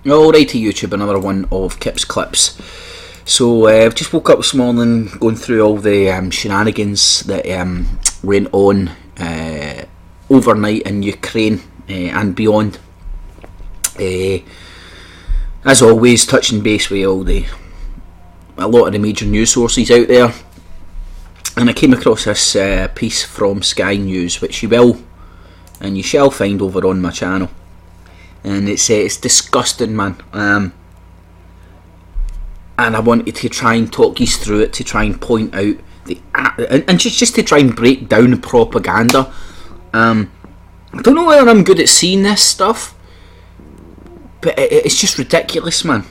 Alrighty YouTube, another one of Kip's Clips. So I've just woke up this morning going through all the shenanigans that went on overnight in Ukraine and beyond. As always, touching base with a lot of the major news sources out there. And I came across this piece from Sky News, which you will and you shall find over on my channel. And it's disgusting, man. And I wanted to try and talk you through it, to try and point out and just to try and break down the propaganda. I don't know whether I'm good at seeing this stuff, but it's just ridiculous, man.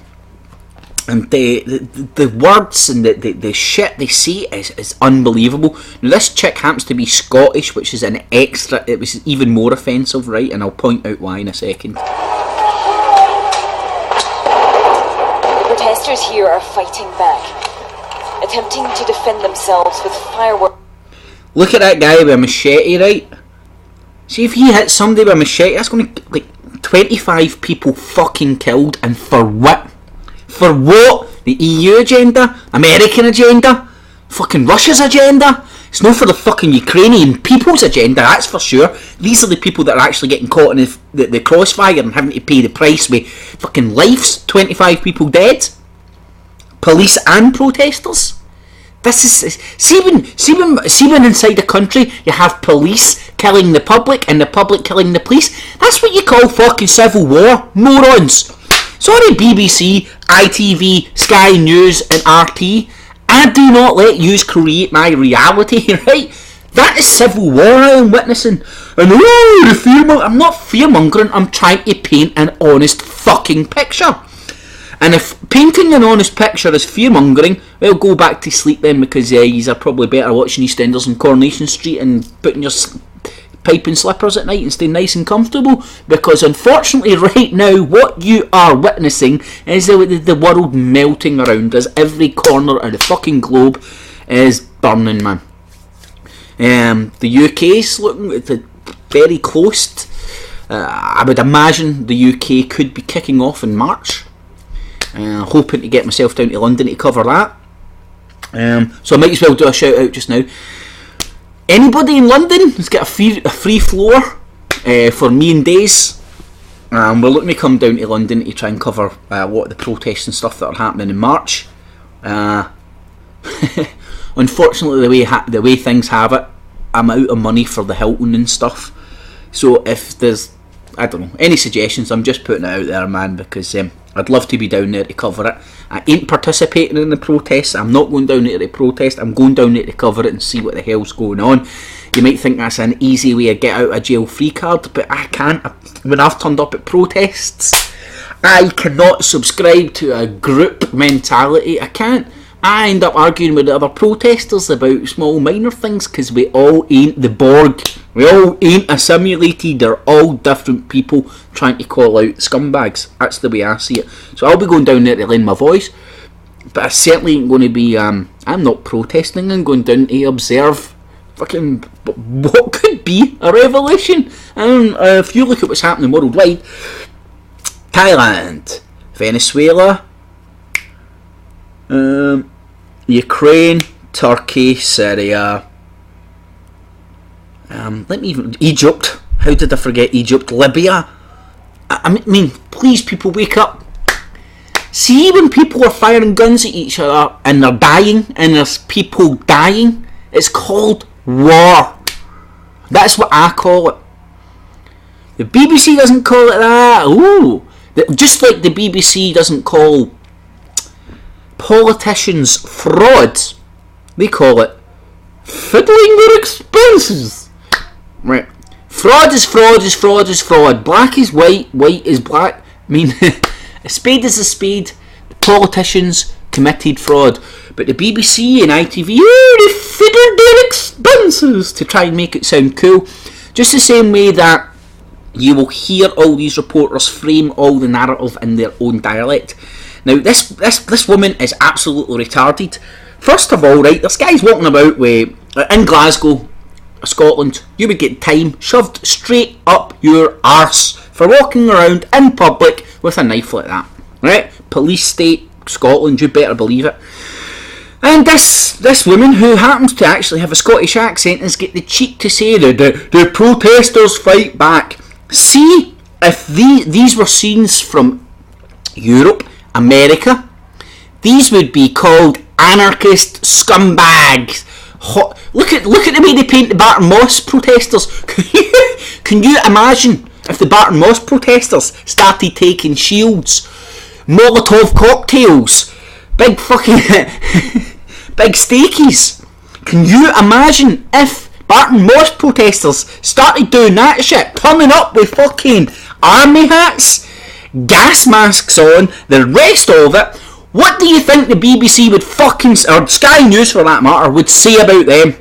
And the words and the shit they say is unbelievable. Now this chick happens to be Scottish, which is an extra. It was even more offensive, right? And I'll point out why in a second. The protesters here are fighting back, attempting to defend themselves with fireworks. Look at that guy with a machete, right? See, if he hits somebody with a machete, that's going to like 25 people fucking killed, and for what? For what? The EU agenda? American agenda? Fucking Russia's agenda? It's not for the fucking Ukrainian people's agenda, that's for sure. These are the people that are actually getting caught in the crossfire and having to pay the price with fucking lives. 25 people dead. Police and protesters. This is... See when inside the country you have police killing the public and the public killing the police. That's what you call fucking civil war, morons. Sorry BBC, ITV, Sky News and RT, I do not let yous create my reality, right? That is civil war I am witnessing. And I'm not fearmongering, I'm trying to paint an honest fucking picture. And if painting an honest picture is fearmongering, well, go back to sleep then, because yous are probably better watching EastEnders and Coronation Street and putting your piping slippers at night and stay nice and comfortable, because unfortunately right now what you are witnessing is the world melting around us. Every corner of the fucking globe is burning, man. The UK's looking very close. I would imagine the UK could be kicking off in March. Hoping to get myself down to London to cover that. So I might as well do a shout out just now. Anybody in London has got a free floor for me and Days. We're looking to come down to London to try and cover a lot of the protests and stuff that are happening in March. Unfortunately, the way things have it, I'm out of money for the Hilton and stuff. So if there's, I don't know, any suggestions, I'm just putting it out there, man, because I'd love to be down there to cover it. I ain't participating in the protests. I'm not going down there to protest. I'm going down there to cover it and see what the hell's going on. You might think that's an easy way to get out of jail free card, but I can't. When I've turned up at protests, I cannot subscribe to a group mentality. I can't. I end up arguing with the other protesters about small minor things, because we all ain't the Borg. We all ain't assimilated. They're all different people trying to call out scumbags. That's the way I see it. So I'll be going down there to lend my voice, but I certainly ain't going to be, I'm not protesting. I'm going down to observe fucking what could be a revolution. And if you look at what's happening worldwide, Thailand, Venezuela, Ukraine, Turkey, Syria, Egypt. How did I forget Egypt? Libya. I mean, please, people, wake up. See, when people are firing guns at each other and they're dying, and there's people dying, it's called war. That's what I call it. The BBC doesn't call it that. Ooh, just like the BBC doesn't call politicians frauds, they call it fiddling their expenses. Right. Fraud is fraud is fraud is fraud. Black is white, white is black. I mean, a spade is a spade. The politicians committed fraud. But the BBC and ITV, they fiddled their expenses to try and make it sound cool. Just the same way that you will hear all these reporters frame all the narrative in their own dialect. Now, this woman is absolutely retarded. First of all, right, this guy's walking about in Glasgow, Scotland. You would get time shoved straight up your arse for walking around in public with a knife like that. Right? Police state, Scotland, you better believe it. And this woman, who happens to actually have a Scottish accent, has got the cheek to say the protesters fight back. See, if these were scenes from Europe, America, these would be called anarchist scumbags. Look at the way they paint the Barton Moss protesters. Can you imagine if the Barton Moss protesters started taking shields, Molotov cocktails, big fucking big steakies? Can you imagine if Barton Moss protesters started doing that shit, turning up with fucking army hats, gas masks on, the rest of it? What do you think the BBC would fucking, or Sky News for that matter, would say about them?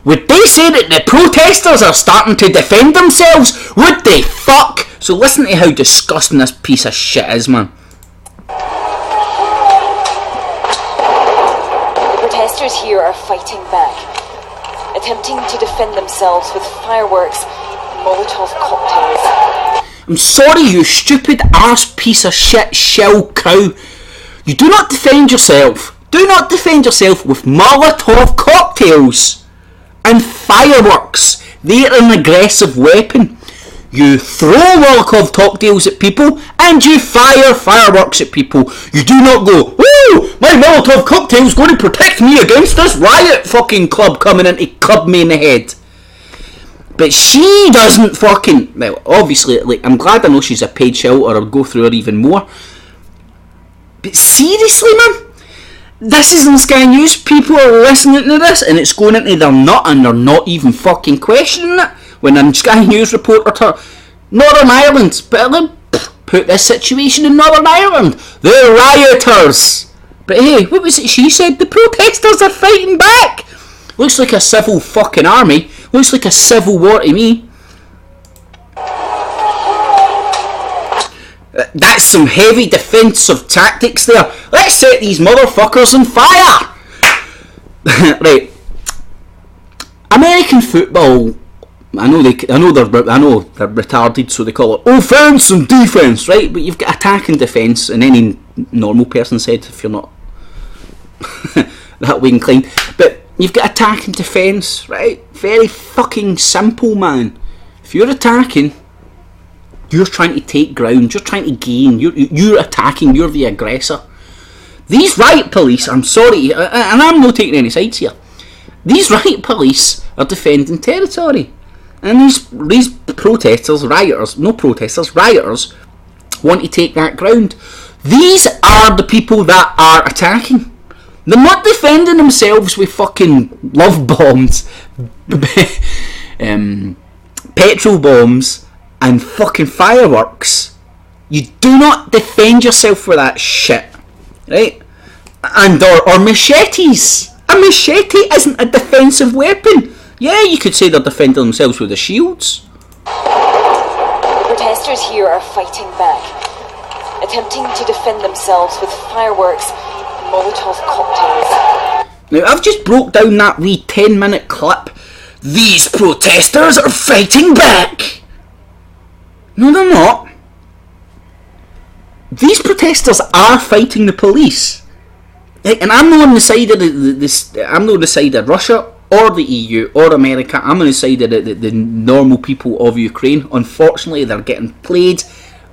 Would they say that the protesters are starting to defend themselves? Would they? Fuck! So listen to how disgusting this piece of shit is, man. The protesters here are fighting back, attempting to defend themselves with fireworks and Molotov cocktails. I'm sorry, you stupid arse piece of shit shell cow. You do not defend yourself. Do not defend yourself with Molotov cocktails and fireworks. They are an aggressive weapon. You throw Molotov cocktails at people and you fire fireworks at people. You do not go, woo, my Molotov cocktail's going to protect me against this riot fucking club coming in to club me in the head. But she doesn't fucking, well, obviously, like, I'm glad I know she's a paid shelter, I'll go through her even more. But seriously, man, this is on Sky News. People are listening to this, and it's going into their nut, and they're not even fucking questioning it. When a Sky News reporter Northern Ireland, put this situation in Northern Ireland. They're rioters. But hey, what was it she said? The protesters are fighting back. Looks like a civil fucking army. Looks like a civil war to me. That's some heavy defensive tactics there. Let's set these motherfuckers on fire. Right. American football. I know they're retarded, so they call it offense and defense, right? But you've got attack and defense in any normal person's head, if you're not that way inclined. But you've got attack and defense, right? Very fucking simple, man. If you're attacking, you're trying to take ground, you're trying to gain, you're attacking, you're the aggressor. These riot police, I'm sorry, and I'm not taking any sides here, these riot police are defending territory. And these protesters, rioters want to take that ground. These are the people that are attacking. They're not defending themselves with fucking love bombs, petrol bombs, and fucking fireworks. You do not defend yourself with that shit, right? And or machetes. A machete isn't a defensive weapon. Yeah, you could say they're defending themselves with the shields. The protesters here are fighting back, attempting to defend themselves with fireworks and Molotov cocktails. Now, I've just broke down that wee 10-minute clip. These protesters are fighting back. No, they're not. These protesters are fighting the police, and I'm not on the side of I'm not on the side of Russia or the EU or America. I'm on the side of the normal people of Ukraine. Unfortunately, they're getting played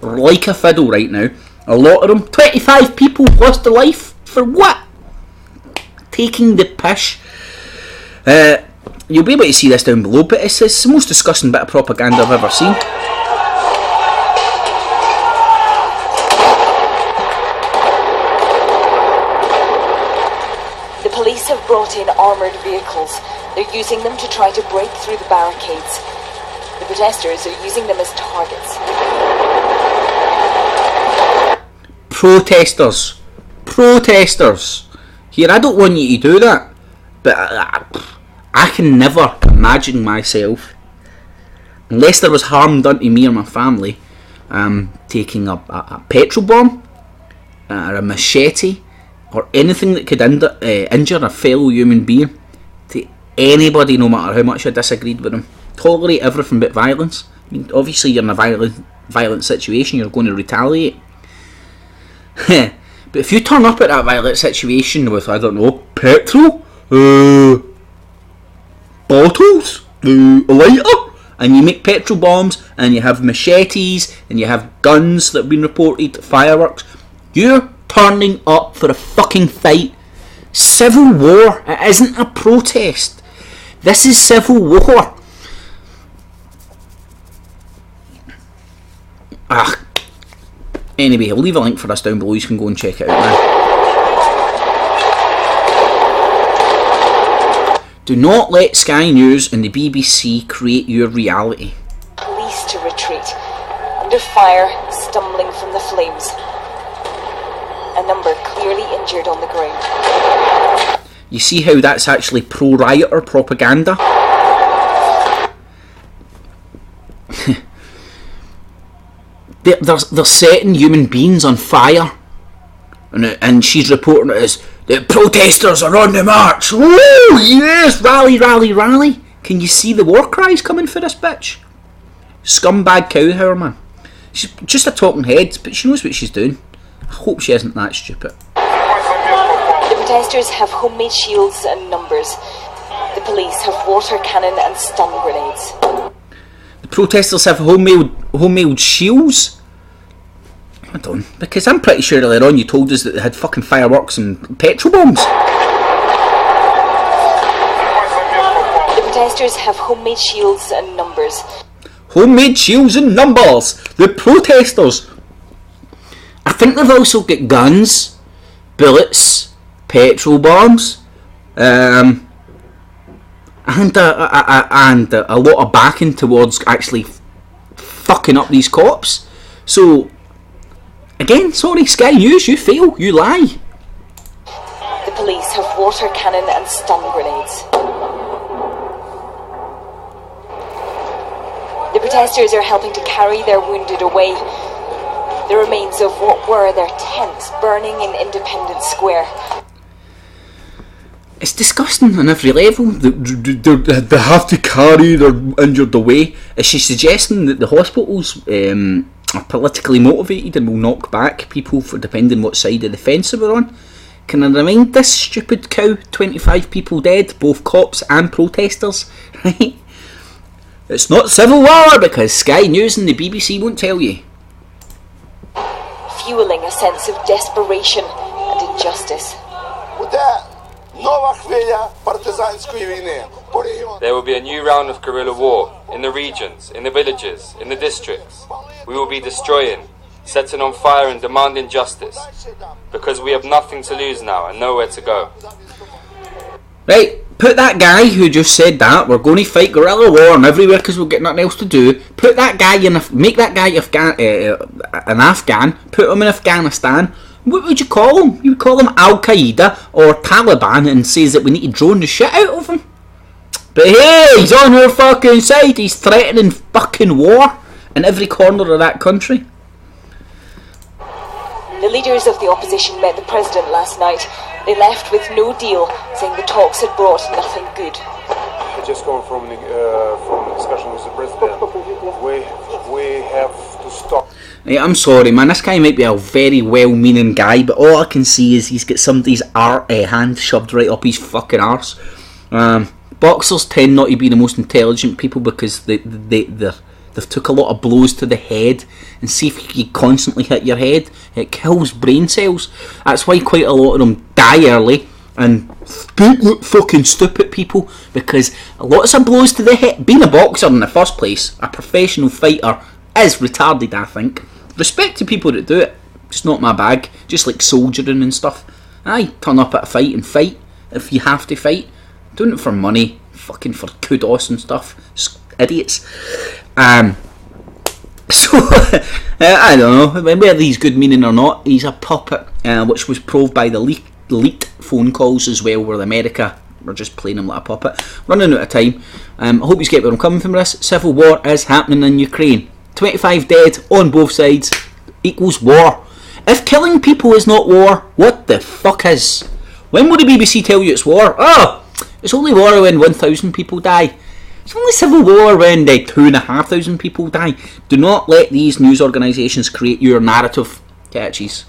like a fiddle right now. A lot of them. 25 people lost their life for what? Taking the pish. You'll be able to see this down below, but it's the most disgusting bit of propaganda I've ever seen. The police have brought in armoured vehicles. They're using them to try to break through the barricades. The protesters are using them as targets. Protesters. Here, I don't want you to do that, but I can never imagine myself, unless there was harm done to me or my family, taking a petrol bomb, or a machete, or anything that could injure a fellow human being, to anybody, no matter how much I disagreed with them. Tolerate everything but violence. I mean, obviously you're in a violent situation, you're going to retaliate. But if you turn up at that violent situation with, I don't know, petrol, bottles, a lighter, and you make petrol bombs, and you have machetes, and you have guns that have been reported, fireworks, you're turning up for a fucking fight. Civil war. It isn't a protest. This is civil war. Anyway, I'll leave a link for this down below. You can go and check it out now. Do not let Sky News and the BBC create your reality. Police to retreat. Under fire, stumbling from the flames. A number clearly injured on the ground. You see how that's actually pro-rioter propaganda? They're setting human beings on fire. And she's reporting it as, the protesters are on the march. Woo! Yes! Rally, rally, rally. Can you see the war cries coming for this bitch? Scumbag cowherd, man. She's just a talking head, but she knows what she's doing. I hope she isn't that stupid. The protesters have homemade shields and numbers. The police have water cannon and stun grenades. The protesters have homemade shields? I don't, because I'm pretty sure earlier on you told us that they had fucking fireworks and petrol bombs. The protesters have homemade shields and numbers. Homemade shields and numbers! The protesters! I think they've also got guns, bullets, petrol bombs, and a lot of backing towards actually fucking up these cops. So, again, sorry, Sky News, you fail, you lie. The police have water cannon and stun grenades. The protesters are helping to carry their wounded away. The remains of what were their tents burning in Independence Square. It's disgusting on every level. They have to carry their injured away. Is she suggesting that the hospitals are politically motivated and will knock back people for depending what side of the fence they were on? Can I remind this stupid cow, 25 people dead, both cops and protesters, right? It's not civil war because Sky News and the BBC won't tell you. Fueling a sense of desperation and injustice. There will be a new round of guerrilla war in the regions, in the villages, in the districts. We will be destroying, setting on fire and demanding justice, because we have nothing to lose now and nowhere to go. Right, put that guy who just said that, we're going to fight guerrilla war and everywhere because we've got nothing else to do, put that guy in, make that guy an Afghan, put him in Afghanistan. What would you call him? You would call him Al-Qaeda or Taliban and says that we need to drone the shit out of him. But hey, he's on our fucking side, he's threatening fucking war in every corner of that country. The leaders of the opposition met the president last night. They left with no deal, saying the talks had brought nothing good. I just come from discussion with the president. We have to stop. Yeah, I'm sorry, man. This guy might be a very well-meaning guy, but all I can see is he's got somebody's hand shoved right up his fucking arse. Boxers tend not to be the most intelligent people because they've took a lot of blows to the head, and see if you constantly hit your head, it kills brain cells. That's why quite a lot of them die early and look fucking stupid people, because lots of blows to the head. Being a boxer in the first place, a professional fighter, is retarded, I think. Respect to people that do it, just not my bag. Just like soldiering and stuff. Aye, turn up at a fight and fight if you have to fight. Doing it for money, fucking for kudos and stuff. Just idiots. So I don't know whether he's good meaning or not. He's a puppet, which was proved by the leaked phone calls as well, where America were just playing him like a puppet. Running out of time. I hope you get where I'm coming from this. Civil war is happening in Ukraine. 25 dead on both sides equals war. If killing people is not war, what the fuck is? When will the BBC tell you it's war? Oh, it's only war when 1,000 people die. It's only civil war when 2,500 people die. Do not let these news organisations create your narrative. Catchies.